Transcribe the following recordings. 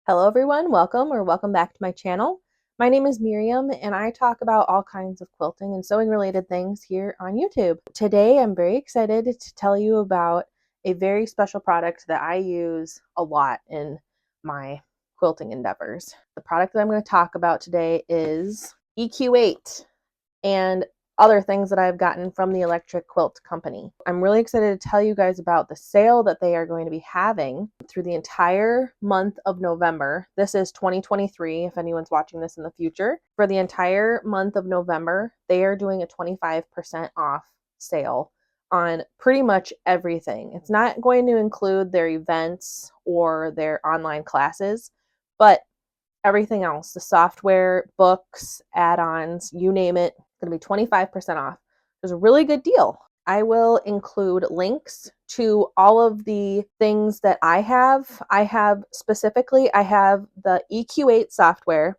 Hello everyone, welcome back to my channel. My name is Miriam and I talk about all kinds of quilting and sewing related things here on YouTube. Today I'm very excited to tell you about a very special product that I use a lot in my quilting endeavors. The product that I'm going to talk about today is EQ8 and other things that I've gotten from the electric quilt company. I'm really excited to tell you guys about the sale that they are going to be having through the entire month of November. This is 2023 if anyone's watching this in the future. For the entire month of November, they are doing a 25% off sale on pretty much everything. It's not going to include their events or their online classes, but everything else, the software, books, add-ons, you name it, going to be 25% off. It's a really good deal. I will include links to all of the things that I have. I have the EQ8 software.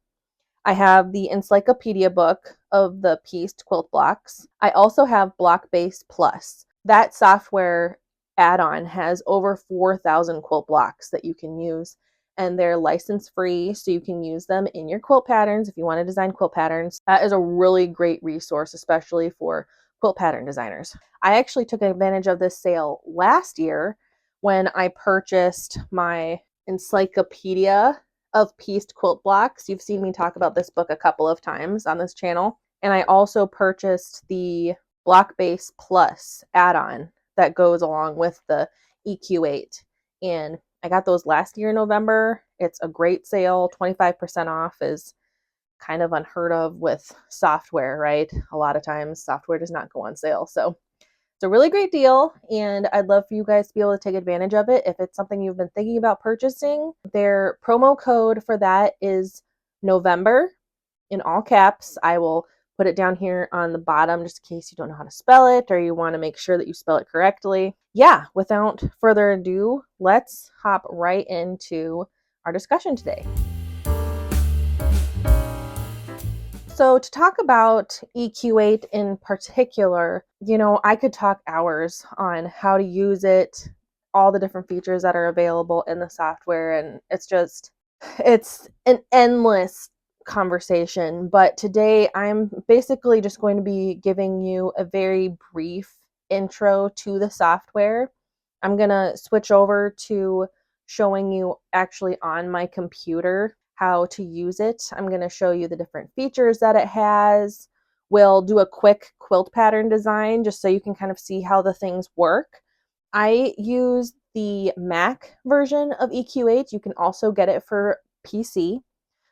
I have the encyclopedia book of the pieced quilt blocks. I also have Block Base Plus. That software add-on has over 4,000 quilt blocks that you can use, and they're license free, so you can use them in your quilt patterns if you want to design quilt patterns. That is a really great resource, especially for quilt pattern designers. I actually took advantage of this sale last year when I purchased my encyclopedia of pieced quilt blocks. You've seen me talk about this book a couple of times on this channel. And I also purchased the Block Base Plus add-on that goes along with the EQ8. And I got those last year in November. It's a great sale. 25% off is kind of unheard of with software, right? A lot of times software does not go on sale. So it's a really great deal, and I'd love for you guys to be able to take advantage of it if it's something you've been thinking about purchasing. Their promo code for that is November in all caps. I will put it down here on the bottom just in case you don't know how to spell it or you want to make sure that you spell it correctly. Yeah, without further ado, let's hop right into our discussion today. So to talk about EQ8 in particular, I could talk hours on how to use it, all the different features that are available in the software, and it's an endless conversation. But today I'm basically just going to be giving you a very brief intro to the software. I'm going to switch over to showing you actually on my computer how to use it. I'm going to show you the different features that it has. We'll do a quick quilt pattern design just so you can kind of see how the things work. I use the Mac version of EQ8. You can also get it for PC,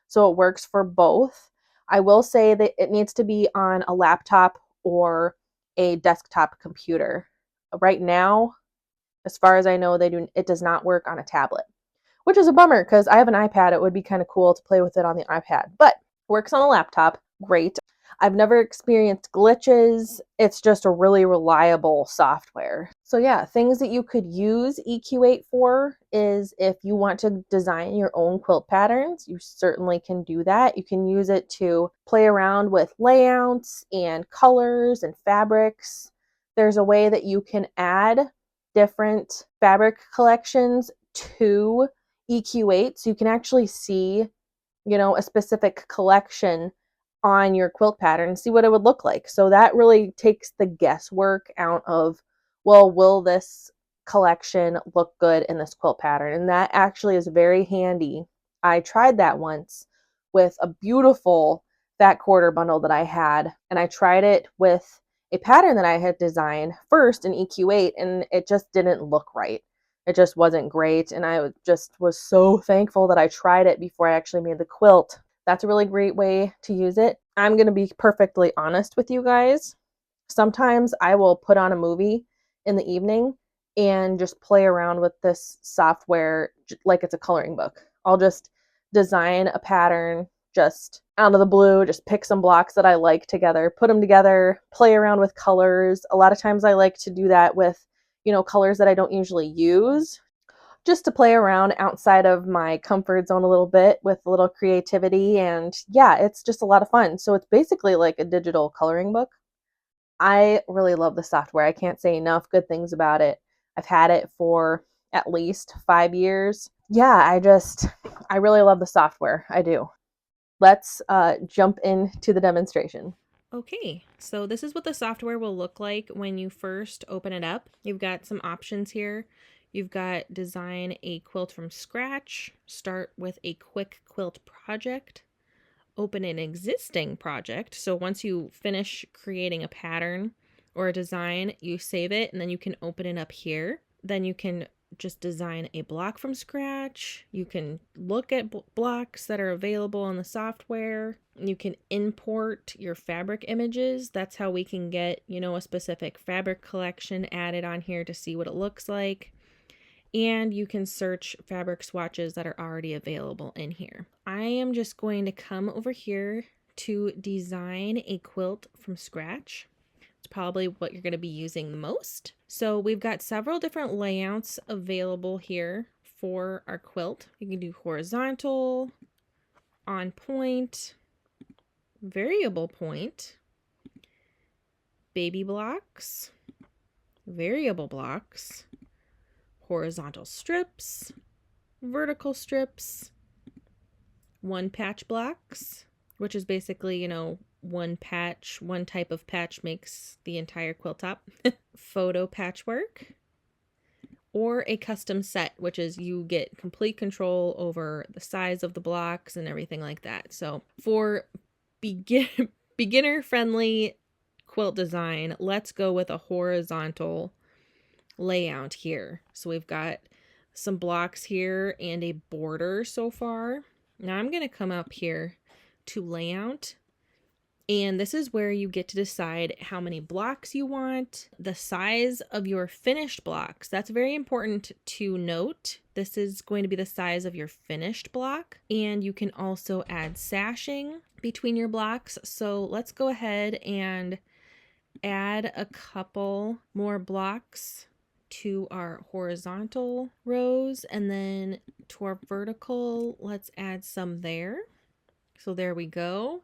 so it works for both. I will say that it needs to be on a laptop or a desktop computer. Right now, as far as I know, it does not work on a tablet, which is a bummer because I have an iPad. It would be kind of cool to play with it on the iPad, but works on a laptop. Great. I've never experienced glitches. It's just a really reliable software. So yeah, things that you could use EQ8 for is if you want to design your own quilt patterns, you certainly can do that. You can use it to play around with layouts and colors and fabrics. There's a way that you can add different fabric collections to EQ8, so you can actually see, a specific collection on your quilt pattern and see what it would look like. So that really takes the guesswork out of, well, will this collection look good in this quilt pattern? And that actually is very handy. I tried that once with a beautiful fat quarter bundle that I had, and I tried it with a pattern that I had designed first in EQ8, and it just didn't look right. It just wasn't great, and I just was so thankful that I tried it before I actually made the quilt. That's a really great way to use it. I'm going to be perfectly honest with you guys. Sometimes I will put on a movie in the evening and just play around with this software like it's a coloring book. I'll just design a pattern just out of the blue, just pick some blocks that I like together, put them together, play around with colors. A lot of times I like to do that with colors that I don't usually use, just to play around outside of my comfort zone a little bit with a little creativity. And yeah, it's just a lot of fun. So it's basically like a digital coloring book. I really love the software. I can't say enough good things about it. I've had it for at least 5 years. yeah, I really love the software. I do. Let's jump into the demonstration. Okay, so this is what the software will look like when you first open it up. You've got some options here. You've got design a quilt from scratch, start with a quick quilt project, open an existing project. So once you finish creating a pattern or a design, you save it and then you can open it up here. Then you can just design a block from scratch. You can look at blocks that are available in the software. You can import your fabric images. That's how we can get, a specific fabric collection added on here to see what it looks like. And you can search fabric swatches that are already available in here. I am just going to come over here to design a quilt from scratch. It's probably what you're going to be using the most. So we've got several different layouts available here for our quilt. You can do horizontal, on point, variable point, baby blocks, variable blocks, horizontal strips, vertical strips, one patch blocks, which is basically, one patch, one type of patch makes the entire quilt top, photo patchwork, or a custom set, which is you get complete control over the size of the blocks and everything like that. So for beginner friendly quilt design, let's go with a horizontal layout here. So we've got some blocks here and a border so far. Now I'm going to come up here to layout, and this is where you get to decide how many blocks you want, the size of your finished blocks. That's very important to note. This is going to be the size of your finished block, and you can also add sashing between your blocks. So let's go ahead and add a couple more blocks to our horizontal rows, and then to our vertical, let's add some there. So there we go.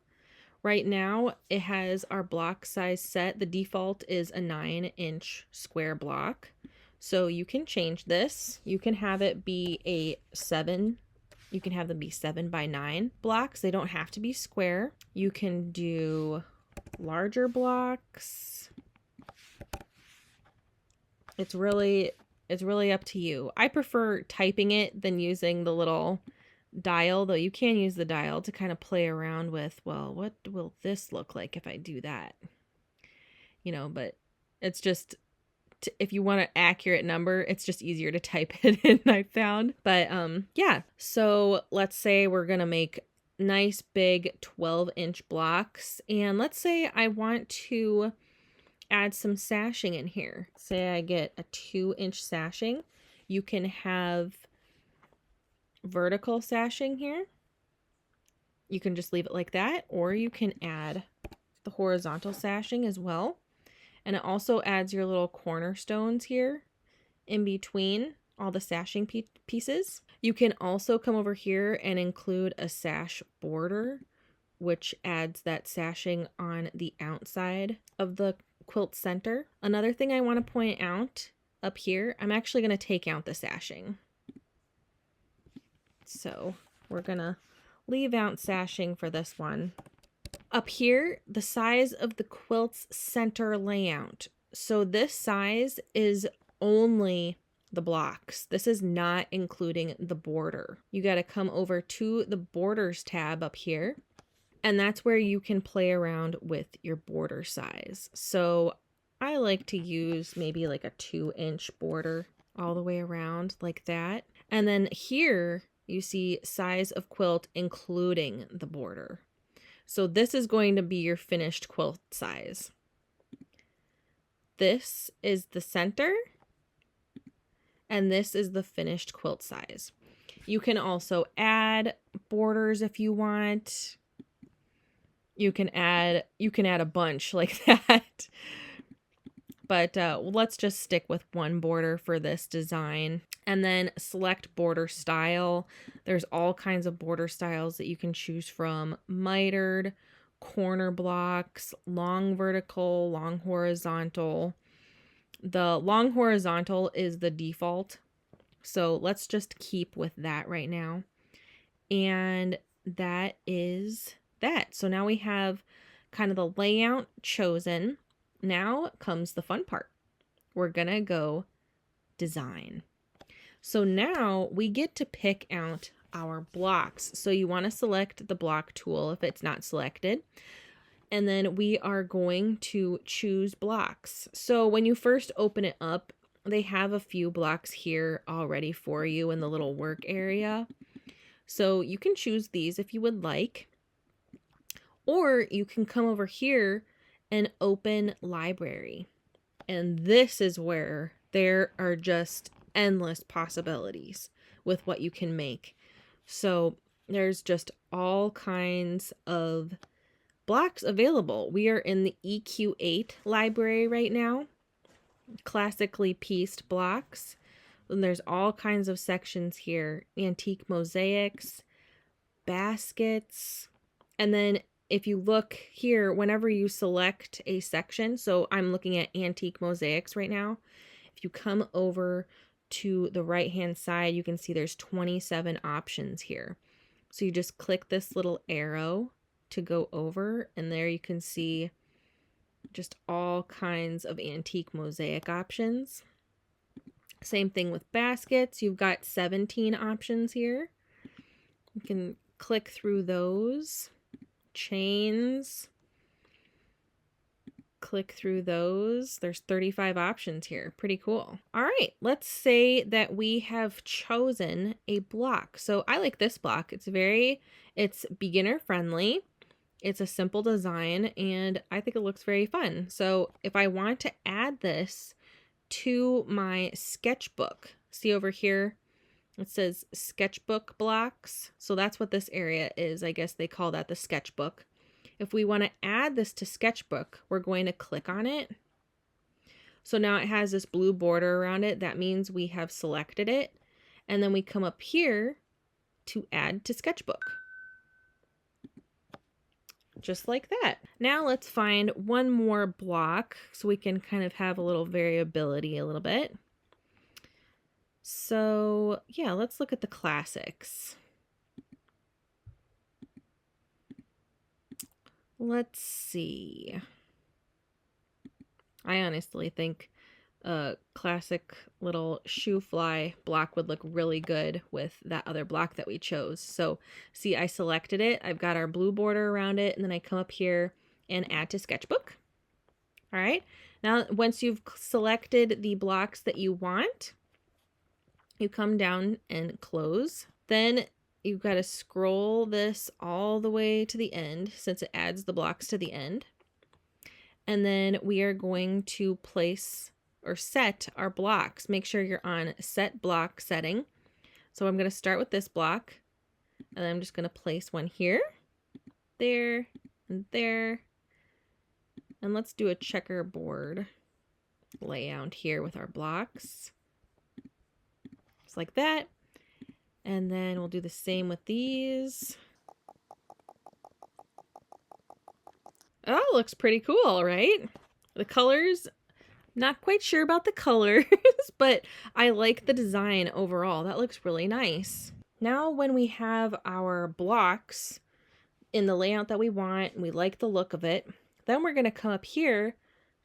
Right now it has our block size set. The default is a 9-inch square block. So you can change this. You can have it be a 7. You can have them be 7x9 blocks. They don't have to be square. You can do larger blocks. It's really up to you. I prefer typing it than using the little dial, though you can use the dial to kind of play around with, well, what will this look like if I do that? But it's just, if you want an accurate number, it's just easier to type it in, I found. But yeah, so let's say we're going to make nice big 12-inch blocks, and let's say I want to add some sashing in here. Say I get a 2-inch sashing. You can have vertical sashing here. You can just leave it like that, or you can add the horizontal sashing as well. And it also adds your little cornerstones here in between all the sashing pieces. You can also come over here and include a sash border, which adds that sashing on the outside of the quilt center. Another thing I want to point out up here, I'm actually going to take out the sashing. So we're going to leave out sashing for this one. Up here, the size of the quilt's center layout. So this size is only the blocks. This is not including the border. You got to come over to the borders tab up here, and that's where you can play around with your border size. So I like to use maybe like a 2-inch border all the way around like that. And then here you see size of quilt including the border. So this is going to be your finished quilt size. This is the center, and this is the finished quilt size. You can also add borders if you want. You can add a bunch like that. But let's just stick with one border for this design. And then select border style. There's all kinds of border styles that you can choose from. Mitered, corner blocks, long vertical, long horizontal. The long horizontal is the default So let's just keep with that right now. And that is that. So now we have kind of the layout chosen. Now comes the fun part. We're gonna go design. So now we get to pick out our blocks. So you want to select the block tool if it's not selected. And then we are going to choose blocks. So when you first open it up, they have a few blocks here already for you in the little work area. So you can choose these if you would like, or you can come over here and open library. And this is where there are just endless possibilities with what you can make. So there's just all kinds of blocks available. We are in the EQ8 library right now, classically pieced blocks. And there's all kinds of sections here, antique mosaics, baskets, and then if you look here, whenever you select a section, so I'm looking at antique mosaics right now. If you come over to the right hand side, you can see there's 27 options here. So you just click this little arrow to go over, and there you can see just all kinds of antique mosaic options. Same thing with baskets. You've got 17 options here. You can click through those. Chains, click through those. There's 35 options here. Pretty cool. All right, let's say that we have chosen a block. So I like this block. It's beginner friendly. It's a simple design and I think it looks very fun. So if I want to add this to my sketchbook, see over here, it says sketchbook blocks. So that's what this area is. I guess they call that the sketchbook. If we want to add this to sketchbook, we're going to click on it. So now it has this blue border around it. That means we have selected it. And then we come up here to add to sketchbook. Just like that. Now let's find one more block so we can kind of have a little variability a little bit. So yeah, let's look at the classics. Let's see. I honestly think a classic little shoe fly block would look really good with that other block that we chose. So see, I selected it. I've got our blue border around it, and then I come up here and add to sketchbook. All right. Now, once you've selected the blocks that you want, you come down and close. Then you've got to scroll this all the way to the end since it adds the blocks to the end. And then we are going to place or set our blocks. Make sure you're on set block setting. So I'm going to start with this block and I'm just going to place one here, there, and there. And let's do a checkerboard layout here with our blocks. Just like that. And then we'll do the same with these. Oh, looks pretty cool, right? The colors, not quite sure about the colors, but I like the design overall. That looks really nice. Now when we have our blocks in the layout that we want, and we like the look of it, then we're going to come up here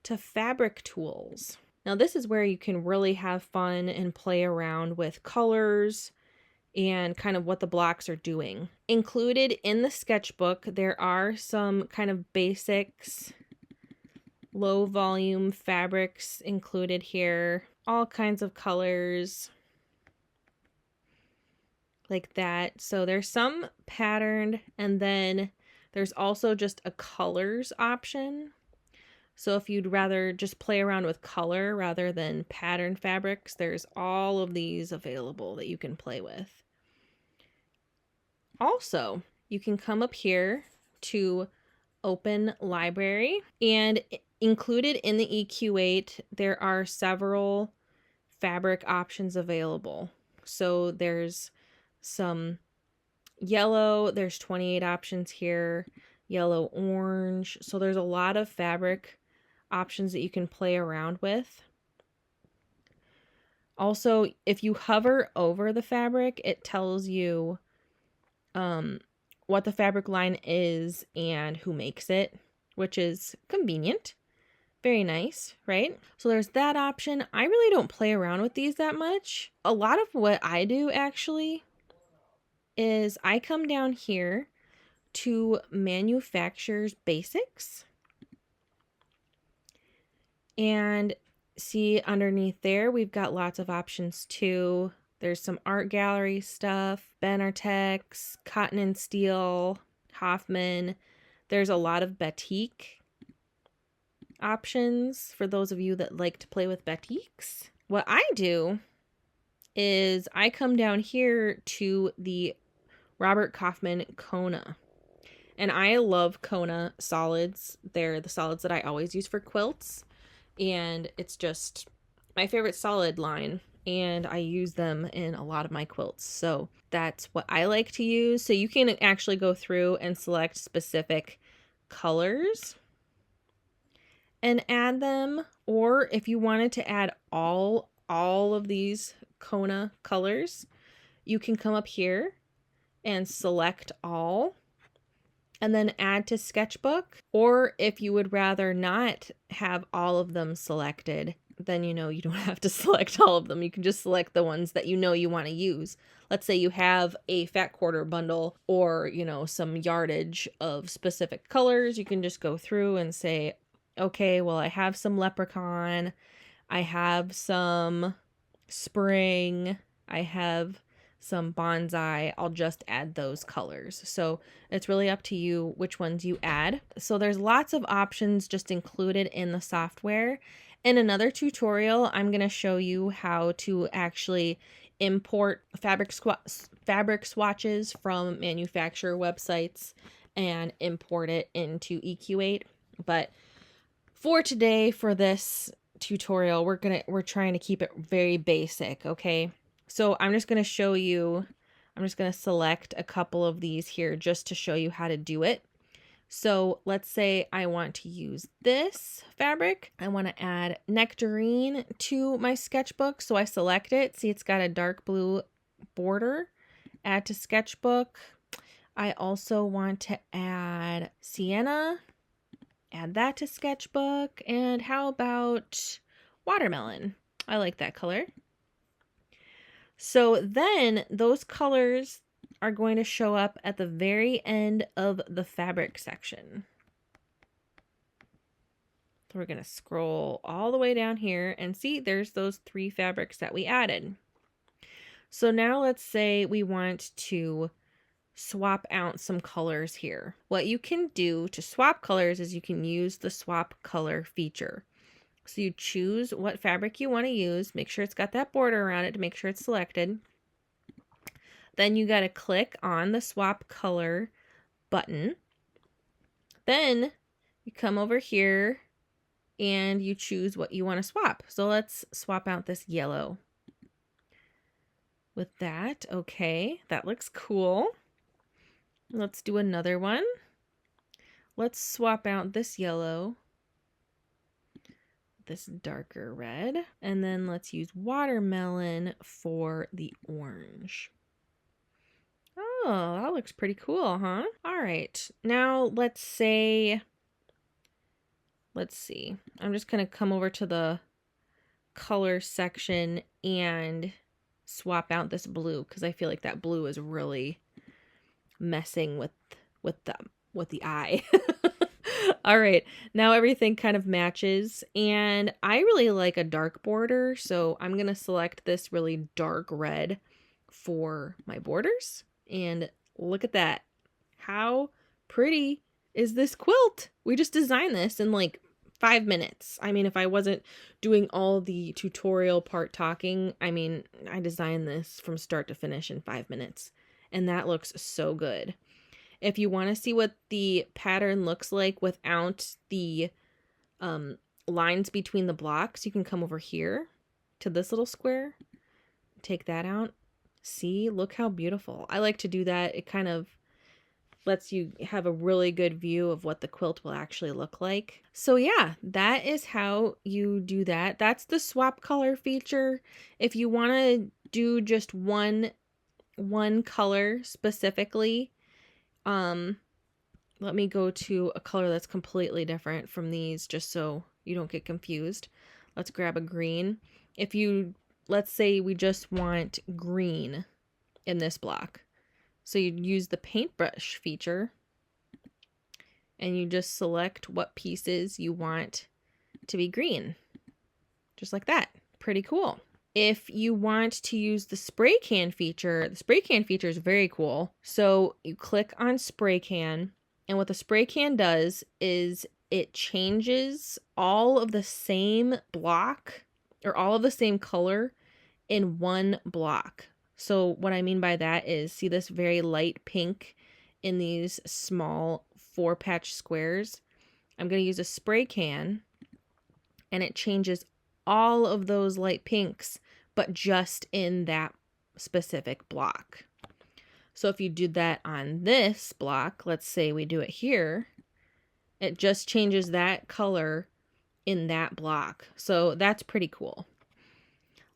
to fabric tools. Now this is where you can really have fun and play around with colors and kind of what the blocks are doing. Included in the sketchbook, there are some kind of basics, low volume fabrics included here, all kinds of colors like that. So there's some patterned, and then there's also just a colors option. So if you'd rather just play around with color rather than pattern fabrics, there's all of these available that you can play with. Also, you can come up here to open library, and included in the EQ8, there are several fabric options available. So there's some yellow, there's 28 options here, yellow, orange. So there's a lot of fabric options that you can play around with. Also, if you hover over the fabric, it tells you what the fabric line is and who makes it, which is convenient. Very nice, right? So there's that option. I really don't play around with these that much. A lot of what I do actually is I come down here to manufacturer's basics and see underneath there we've got lots of options too. There's some art gallery stuff, Benartex, Cotton and Steel, Hoffman. There's a lot of batik options for those of you that like to play with batiks. What I do is I come down here to the Robert Kaufman Kona. And I love Kona solids. They're the solids that I always use for quilts. And it's just my favorite solid line. And I use them in a lot of my quilts. So that's what I like to use. So you can actually go through and select specific colors and add them. Or if you wanted to add all of these Kona colors, you can come up here and select all and then add to sketchbook. Or if you would rather not have all of them selected, then you don't have to select all of them. You can just select the ones that you want to use. Let's say you have a fat quarter bundle or, some yardage of specific colors. You can just go through and say, okay, well, I have some leprechaun, I have some spring, I have some bonsai. I'll just add those colors. So it's really up to you which ones you add. So there's lots of options just included in the software. In another tutorial, I'm going to show you how to actually import fabric swatches from manufacturer websites and import it into EQ8. But for today, for this tutorial, we're trying to keep it very basic, okay? So I'm just going to show you, I'm just going to select a couple of these here just to show you how to do it. So let's say I want to use this fabric. I want to add nectarine to my sketchbook. So I select it. See, it's got a dark blue border. Add to sketchbook. I also want to add sienna. Add that to sketchbook. And how about watermelon? I like that color. So then those colors are going to show up at the very end of the fabric section. So we're going to scroll all the way down here and see there's those 3 fabrics that we added. So now let's say we want to swap out some colors here. What you can do to swap colors is you can use the swap color feature. So you choose what fabric you want to use, make sure it's got that border around it to make sure it's selected. Then you got to click on the swap color button. Then you come over here and you choose what you want to swap. So let's swap out this yellow with that. Okay, that looks cool. Let's do another one. Let's swap out this yellow, this darker red, and then let's use watermelon for the orange. Oh, that looks pretty cool, huh? All right, now let's see. I'm just gonna come over to the color section and swap out this blue because I feel like that blue is really messing with the eye. All right, now everything kind of matches, and I really like a dark border, so I'm gonna select this really dark red for my borders. And look at that. How pretty is this quilt? We just designed this in like 5 minutes. I mean, if I wasn't doing all the tutorial part talking, I mean, I designed this from start to finish in 5 minutes. And that looks so good. If you want to see what the pattern looks like without the lines between the blocks, you can come over here to this little square, take that out. See, look how beautiful. I like to do that. It kind of lets you have a really good view of what the quilt will actually look like. So yeah, that is how you do that. That's the swap color feature. If you want to do just one color specifically, let me go to a color that's completely different from these just so you don't get confused. Let's grab a green. If you, let's say we just want green in this block. So you'd use the paintbrush feature and you just select what pieces you want to be green. Just like that. Pretty cool. If you want to use the spray can feature, the spray can feature is very cool. So you click on spray can, and what the spray can does is it changes all of the same block or all of the same color in one block. So what I mean by that is, see this very light pink in these small 4-patch squares? I'm going to use a spray can, and it changes all of those light pinks, but just in that specific block. So if you do that on this block, let's say we do it here, it just changes that color in that block. So that's pretty cool.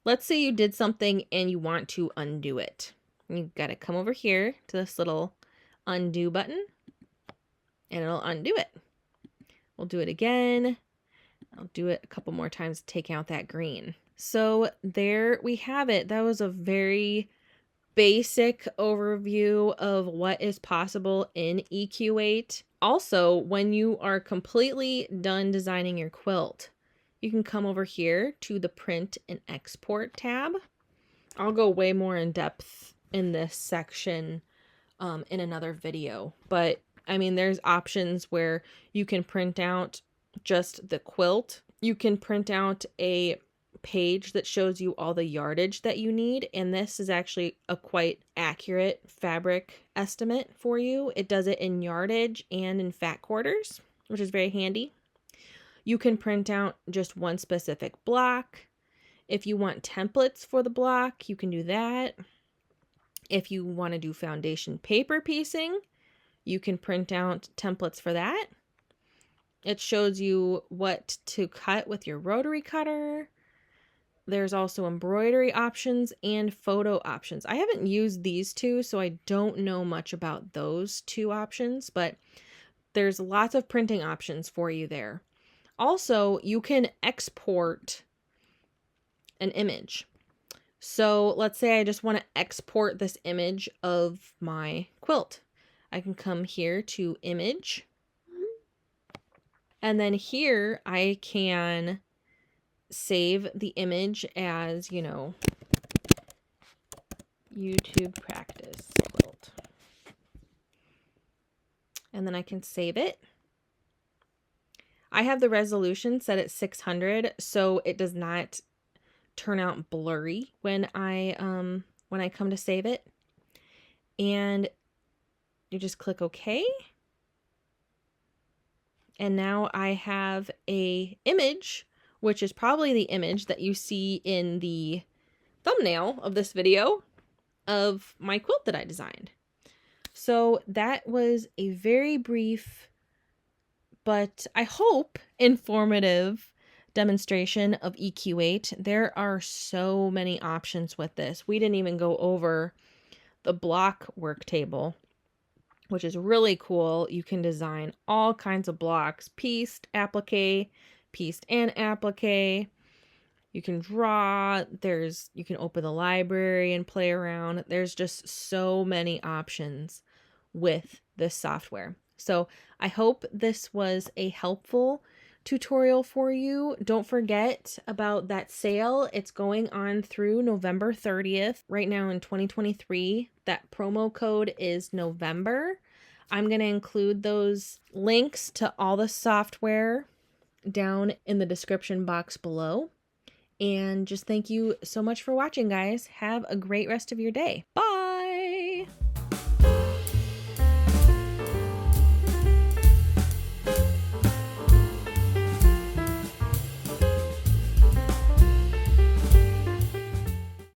Let's say you did something and you want to undo it. You've got to come over here to this little undo button and it'll undo it. We'll do it again. I'll do it a couple more times to take out that green. So there we have it. That was a very basic overview of what is possible in EQ8. Also, when you are completely done designing your quilt, you can come over here to the print and export tab. I'll go way more in depth in this section in another video, but I mean, there's options where you can print out just the quilt. You can print out a page that shows you all the yardage that you need, and this is actually a quite accurate fabric estimate for you. It does it in yardage and in fat quarters, which is very handy. You can print out just one specific block. If you want templates for the block, you can do that. If you want to do foundation paper piecing, you can print out templates for that. It shows you what to cut with your rotary cutter. There's also embroidery options and photo options. I haven't used these two, so I don't know much about those two options, but there's lots of printing options for you there. Also, you can export an image. So let's say I just want to export this image of my quilt. I can come here to image. And then here I can save the image as, you know, YouTube practice quilt. And then I can save it. I have the resolution set at 600, so it does not turn out blurry when I come to save it. And you just click OK. And now I have a image, which is probably the image that you see in the thumbnail of this video of my quilt that I designed. So that was a very brief, but I hope informative demonstration of EQ8. There are so many options with this. We didn't even go over the block work table, which is really cool. You can design all kinds of blocks, pieced, applique, pieced and applique. You can draw, you can open the library and play around. There's just so many options with this software. So I hope this was a helpful tutorial for you. Don't forget about that sale. It's going on through November 30th. Right now in 2023, that promo code is November. I'm going to include those links to all the software down in the description box below. And just thank you so much for watching, guys. Have a great rest of your day. Bye!